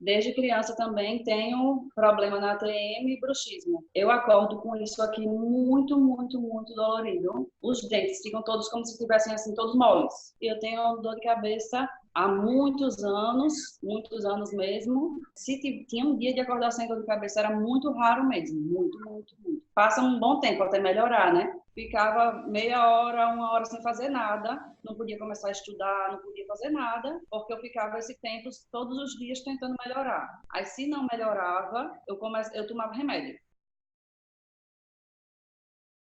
Desde criança também tenho problema na TM e bruxismo. Eu acordo com isso aqui muito, muito, muito dolorido. Os dentes ficam todos como se estivessem assim, todos moles. Eu tenho dor de cabeça há muitos anos mesmo. Se tinha um dia de acordar sem dor de cabeça, era muito raro mesmo, muito, muito, muito. Passa um bom tempo até melhorar, né? Ficava meia hora, uma hora sem fazer nada, não podia começar a estudar, não podia fazer nada, porque eu ficava esse tempo todos os dias tentando melhorar. Aí, se não melhorava, eu tomava remédio.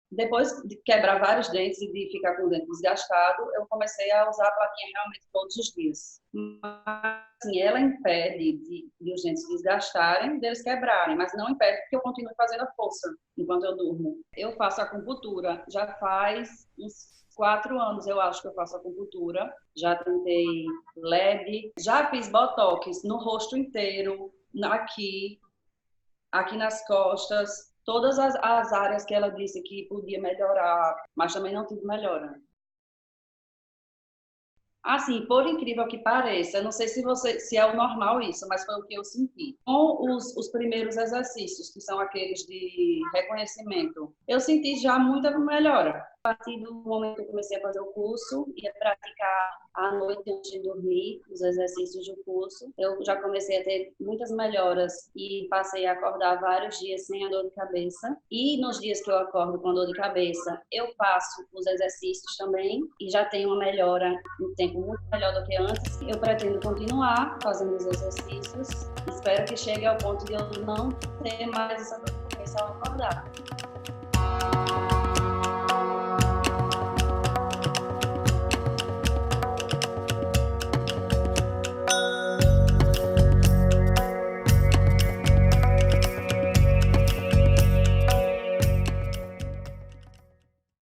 Depois de quebrar vários dentes e de ficar com o dente desgastado, eu comecei a usar a plaquinha realmente todos os dias. Mas, assim, ela impede de os dentes desgastarem, deles quebrarem, mas não impede que eu continue fazendo a força enquanto eu durmo. Eu faço acupuntura, já faz uns 4 anos, eu acho que eu faço acupuntura. Já tentei LED, já fiz botox no rosto inteiro, aqui nas costas, todas as áreas que ela disse que podia melhorar, mas também não tive melhora. Assim, por incrível que pareça, não sei se é o normal isso, mas foi o que eu senti. Com os primeiros exercícios, que são aqueles de reconhecimento, eu senti já muita melhora. A partir do momento que eu comecei a fazer o curso e a praticar à noite antes de dormir os exercícios do curso, eu já comecei a ter muitas melhoras e passei a acordar vários dias sem a dor de cabeça. E nos dias que eu acordo com a dor de cabeça, eu faço os exercícios também e já tenho uma melhora no tempo muito melhor do que antes. Eu pretendo continuar fazendo os exercícios. Espero que chegue ao ponto de eu não ter mais essa dor de cabeça ao acordar.